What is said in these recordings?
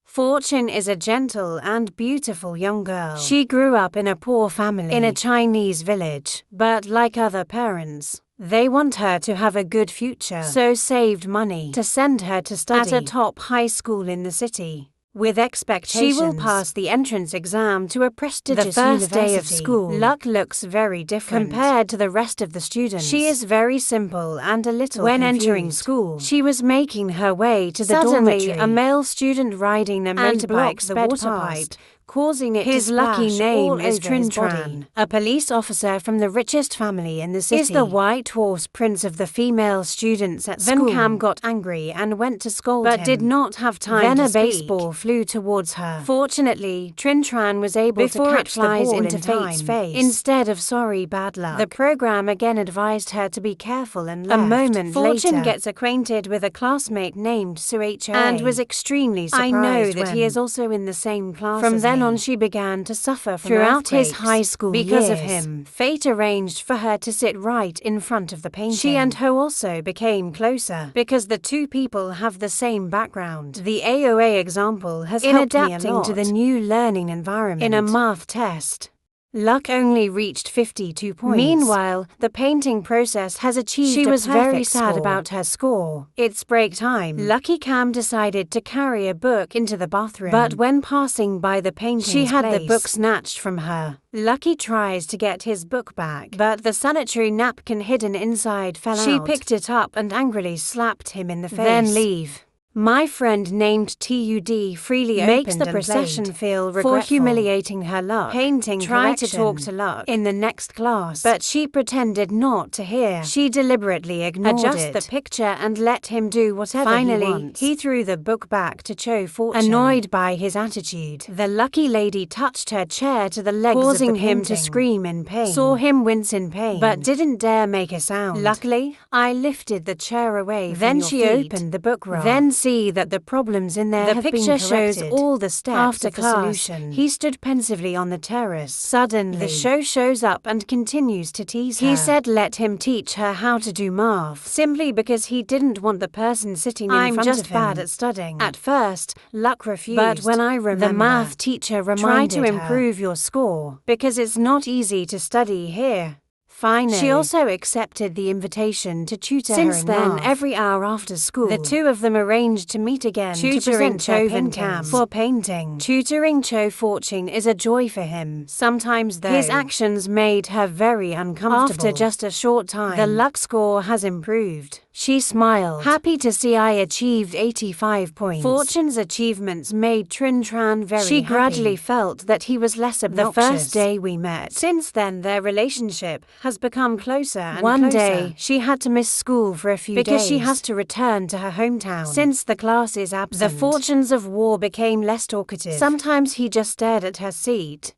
Fortune is a gentle and beautiful young girl. She grew up in a poor family in a Chinese village, but like other parents, they want her to have a good future, so saved money to send her to study at a top high school in the city. With expectations, she will pass the entrance exam to a prestigious university. The first day of school, Luck looks very different compared to the rest of the students. She is very simple and a little confused. Entering school, she was making her way to the dormitory. A male student riding a motorbike sped past, causing it to splash. His lucky name is Trinh Tranh, a police officer from the richest family in the city. Is the white horse prince of the female students at school. Then Cam got angry and went to scold him, but did not have time to speak. Then a baseball flew towards her. Fortunately, Trinh Tranh was able to catch the ball into Fate's face. Instead of sorry bad luck, the program again advised her to be careful and left. A moment later, Fortune gets acquainted with a classmate named Suha and was extremely surprised. I know that he is also in the same class as me. From then on, she began to suffer from throughout his high school because of him. Fate arranged for her to sit right in front of the painting. She and Ho also became closer because the two people have the same background. The AOA example has helped me a lot to the new learning environment. In a math test, Luck only reached 52 points. Meanwhile, the painting process has achieved a perfect score. She was very sad about her score. It's break time. Lucky Cam decided to carry a book into the bathroom, but when passing by the painting's she had the book snatched from her. Lucky tries to get his book back, but the sanitary napkin hidden inside fell out. She picked it up and angrily slapped him in the face. Then leave. My friend named TUD freely makes the procession feel regretful for humiliating her Luck. Painting tried to talk to Luck in the next class, but she pretended not to hear. She deliberately ignored the picture and let him do whatever he wants. Finally, he threw the book back to Cho Fortune. Annoyed by his attitude, the lucky lady touched her chair to the legs causing him to scream in pain. Saw him wince in pain, but didn't dare make a sound. Luckily, I lifted the chair away from your feet. Then she opened the book rack. Then see that the problems in there have been corrected. The picture shows all the steps of the solution. He stood pensively on the terrace. Suddenly, the show shows up and continues to tease her. He said let him teach her how to do math, simply because he didn't want the person sitting in front of him. I'm just bad at studying. At first, Luck refused, but when I remember, the math teacher reminded her, try to improve your score, because it's not easy to study here. Finally, she also accepted the invitation to tutor her in math. Since then, every hour after school, the two of them arranged to meet again to present Cho and Cam for painting. Tutoring Cho Fortune is a joy for him. Sometimes, though, his actions made her very uncomfortable. After just a short time, the Luck score has improved. She smiled, happy to see I achieved 85 points. Fortune's achievements made Trinh Tranh very happy. She gradually felt that he was less obnoxious. The first day we met. Since then, their relationship has become closer and closer. One day, she had to miss school for a few days because she has to return to her hometown. Since the class is absent, the fortunes of war became less talkative. Sometimes he just stared at her seat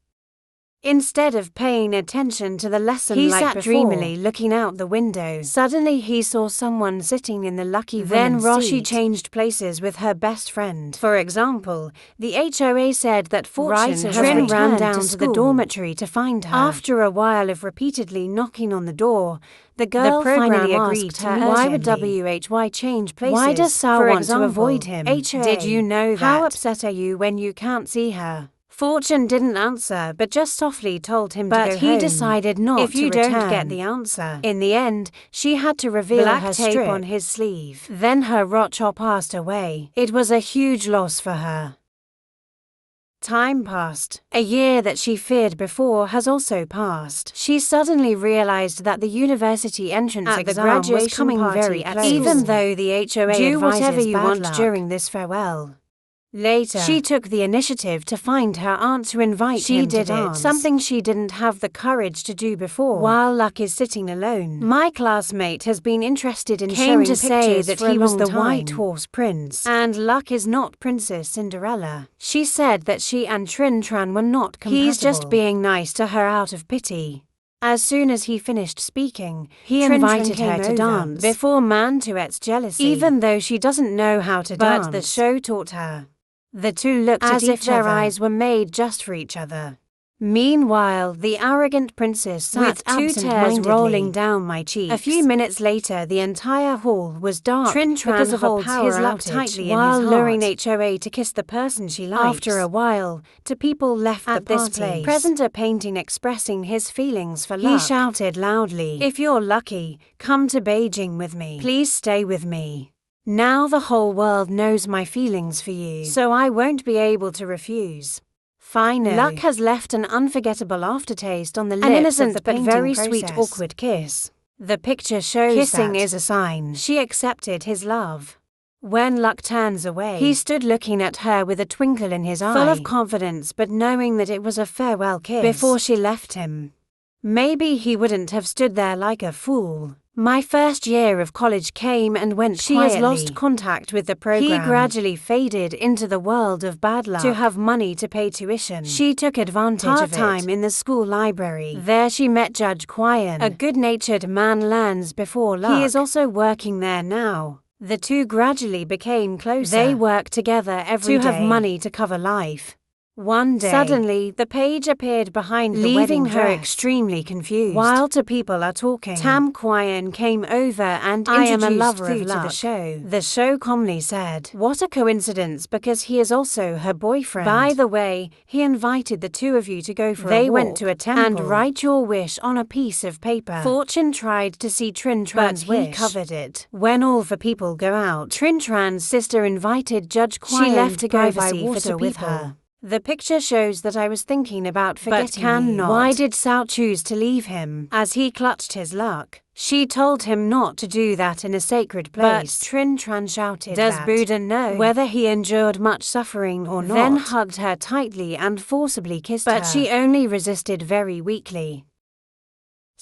instead of paying attention to the lesson. He sat dreamily looking out the window. Suddenly he saw someone sitting in the lucky woman's seat. Then Roshi changed places with her best friend. For example, the HOA said that Fortune ran down to the dormitory to find her. After a while of repeatedly knocking on the door, the girl finally agreed to her. Why would WHY change places? Why does Sao want to avoid him? HOA, did you know that? How upset are you when you can't see her? Fortune didn't answer, but just softly told him to go home. But he decided not to return if you don't get the answer. In the end, she had to reveal her tape on his sleeve. Then her Rocho passed away. It was a huge loss for her. Time passed. A year that she feared before has also passed. She suddenly realized that the university entrance exam was coming very close. Even though the HOA do whatever you want during this farewell. Later, she took the initiative to find her aunt to invite him to dance, something she didn't have the courage to do before. While Luck is sitting alone, my classmate has been interested in showing pictures say that he was the White Horse Prince, and Luck is not Princess Cinderella. She said that she and Trinh Tranh were not compatible. He's just being nice to her out of pity. As soon as he finished speaking, he invited her to dance before Mantuet's jealousy, even though she doesn't know how to dance. But the show taught her. The two looked at each other as if their eyes were made just for each other. Meanwhile, the arrogant princess sat with 2 tears rolling down my cheeks. A few minutes later, the entire hall was dark because of a power outage tightly while luring HOA to kiss the person she likes. After a while, 2 people left the party, present a painting expressing his feelings for Luck. He shouted loudly, "If you're lucky, come to Beijing with me. Please stay with me. Now the whole world knows my feelings for you, so I won't be able to refuse." Finally, Luck has left an unforgettable aftertaste on the lips. An innocent but very sweet awkward kiss. The picture shows kissing is a sign she accepted his love. When Luck turns away, he stood looking at her with a twinkle in his eye, full of confidence but knowing that it was a farewell kiss before she left him. Maybe he wouldn't have stood there like a fool. My first year of college came and went quietly. She has lost contact with the program. He gradually faded into the world of bad luck to have money to pay tuition. She took advantage of it. Part-time in the school library. There she met Judge Quian. A good-natured man lands before Luck. He is also working there now. The 2 gradually became closer. They work together every day to have money to cover life. One day, suddenly, the page appeared behind the leaving her extremely confused. While 2 people are talking, Tam Quian came over and introduced Thu to the show. The show calmly said, "What a coincidence, because he is also her boyfriend. By the way, he invited the 2 of you to go for a walk. They went to a temple and write your wish on a piece of paper." Fortune tried to see Trinh Tranh, but he covered it. When all 4 people go out, Trinh Trann's sister invited Judge Quian. She left to go by water with her. The picture shows that I was thinking about forgetting but cannot. Why did Sao choose to leave him? As he clutched his luck, she told him not to do that in a sacred place. But Trinh Tranh shouted, "Does Buddha know whether he endured much suffering or not?" Then hugged her tightly and forcibly kissed her. But she only resisted very weakly.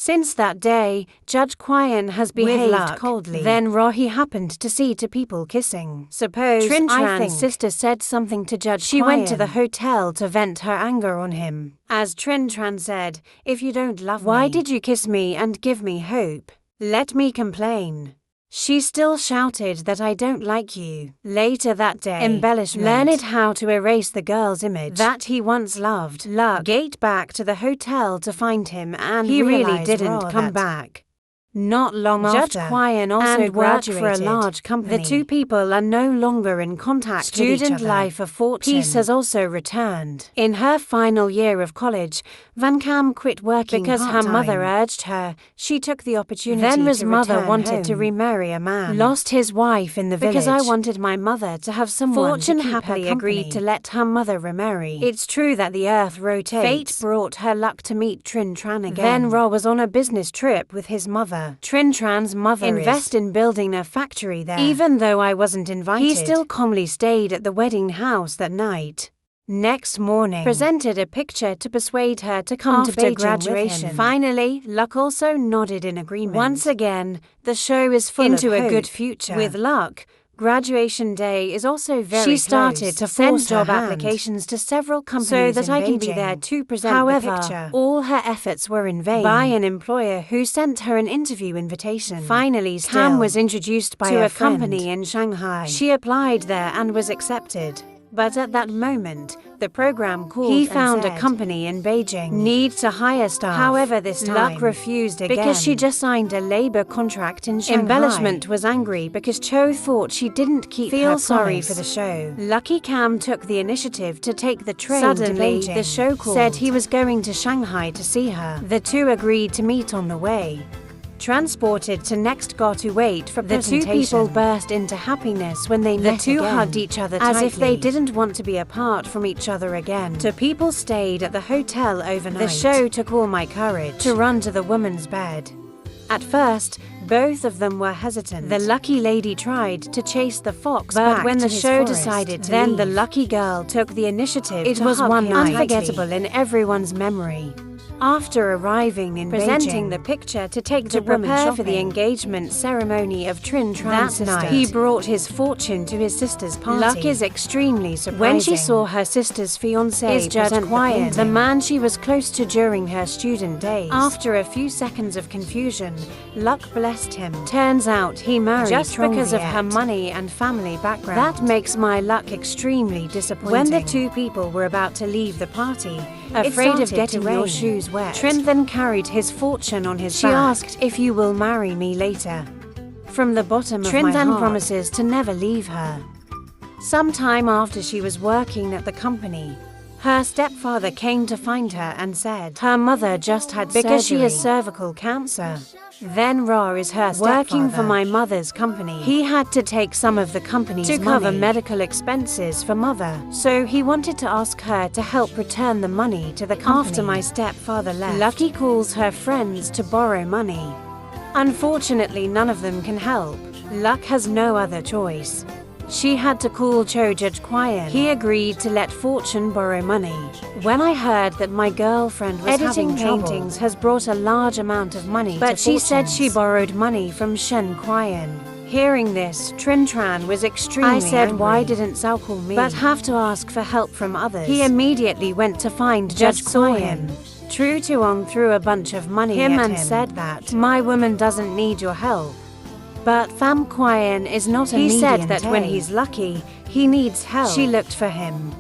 Since that day, Judge Quian has behaved coldly. Then Rohi happened to see 2 people kissing. Suppose Trinh Trann's sister said something to Judge Quian. She went to the hotel to vent her anger on him. As Trinh Tranh said, "If you don't love me, why did you kiss me and give me hope? Let me complain." She still shouted that I don't like you. Later that day, embellishment learned how to erase the girl's image that he once loved. Luck gate back to the hotel to find him and he really didn't come back. Not long after, Judge Quian also graduated for a large company. The 2 people are no longer in contact with each other. Student life of fortune. Peace has also returned. In her final year of college, Van Cam quit working because her mother urged her. She took the opportunity. Then his mother wanted to remarry a man. Lost his wife in the village. Because I wanted my mother to have someone Fortune to keep happily her agreed to let her mother remarry. It's true that the earth rotates. Fate brought her luck to meet Trinh Tranh again. Then Ra was on a business trip with his mother. Trinh Trann's mother invest in building a factory there. Even though I wasn't invited, he still calmly stayed at the wedding house that night. Next morning, presented a picture to persuade her to come to Beijing graduation. With him. Finally, Luck also nodded in agreement. Once again, the show is full into a good future. With Luck, graduation day is also very She started to send job applications to several companies so that I can be there to present the picture. All her efforts were in vain by an employer who sent her an interview invitation. Finally, Cam was introduced by a company in Shanghai. She applied there and was accepted. But at that moment, the program called he found a company in Beijing need to hire staff. However, this time, Luck refused again because she just signed a labor contract in Shanghai. Embellishment was angry because Cho thought she didn't keep her promise. Sorry for the show. Lucky Cam took the initiative to take the train Suddenly, to Beijing. The show called said he was going to Shanghai to see her. The 2 agreed to meet on the way. Transported to next got to wait for presentation. The 2 people burst into happiness when they met again. The 2 hugged each other tightly, as if they didn't want to be apart from each other again. 2 people stayed at the hotel overnight. The show took all my courage to run to the woman's bed. At first, both of them were hesitant. The lucky lady tried to chase the fox but when the show decided to leave, the lucky girl took the initiative. It was one night unforgettable in everyone's memory. After arriving in presenting Beijing, the picture to take to prepare for the engagement ceremony of Trinh Trann's sister, he brought his fortune to his sister's party. Luck is extremely surprising. When she saw her sister's fiancé is Judge Quian, the man she was close to during her student days. After a few seconds of confusion, Luck blessed him. Turns out he married just because of her money and family background. That makes my Luck extremely disappointing. When the 2 people were about to leave the party, Afraid of getting your shoes wet, Trinh then carried his fortune on his back. She asked if you will marry me later. From the bottom of my heart, Trinh then promises to never leave her. Sometime after she was working at the company, her stepfather came to find her and said her mother just had surgery because she has cervical cancer. Then Ra is her stepfather. Working for my mother's company, he had to take some of the company's money to cover medical expenses for mother, so he wanted to ask her to help return the money to the company. After my stepfather left, Lucky calls her friends to borrow money. Unfortunately, none of them can help. Luck has no other choice. She had to call Chojaj Kwayan. He agreed to let Fortune borrow money. When I heard that my girlfriend was editing paintings has brought a large amount of money, but she said she borrowed money from Shen Kwayan. Hearing this, Trinh Tranh was extremely angry. I said, why didn't Sao call me? But have to ask for help from others. He immediately went to find Judge Kwayan. True Tuong threw a bunch of money at him and said that my woman doesn't need your help. But Pham Kwayan is not a median. He said that when he's lucky, he needs help. She looked for him.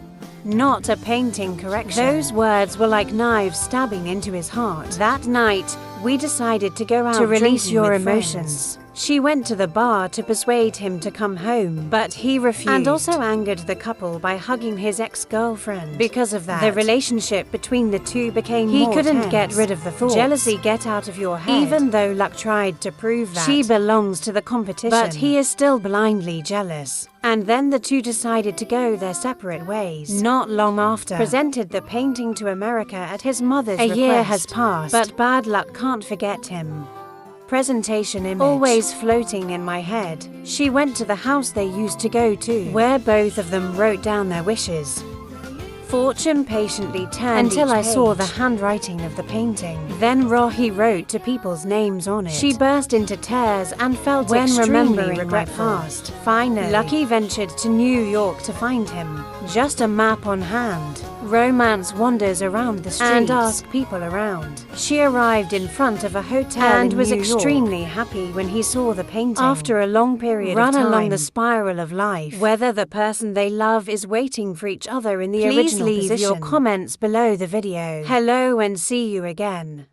Not a painting correction. Those words were like knives stabbing into his heart. That night, we decided to go out to release your emotions. She went to the bar to persuade him to come home, but he refused, and also angered the couple by hugging his ex-girlfriend. Because of that, the relationship between the two became more tense. He couldn't get rid of the thought. Jealousy get out of your head. Even though Luck tried to prove that she belongs to the competition, but he is still blindly jealous. And then the two decided to go their separate ways. Not long after, presented the painting to America at his mother's request. A year has passed, but bad luck can't forget him. Presentation image always floating in my head. She went to the house they used to go to, where both of them wrote down their wishes. Fortune patiently turned until I saw the handwriting of the painting. Then Rahi wrote to people's names on it. She burst into tears and felt extremely regretful. Finally, Lucky ventured to New York to find him. Just a map on hand. Romance wanders around the streets and asked people around. She arrived in front of a hotel and was extremely happy when he saw the painting. After a long period of time, run along the spiral of life, whether the person they love is waiting for each other in the original position. Please leave your comments below the video. Hello and see you again.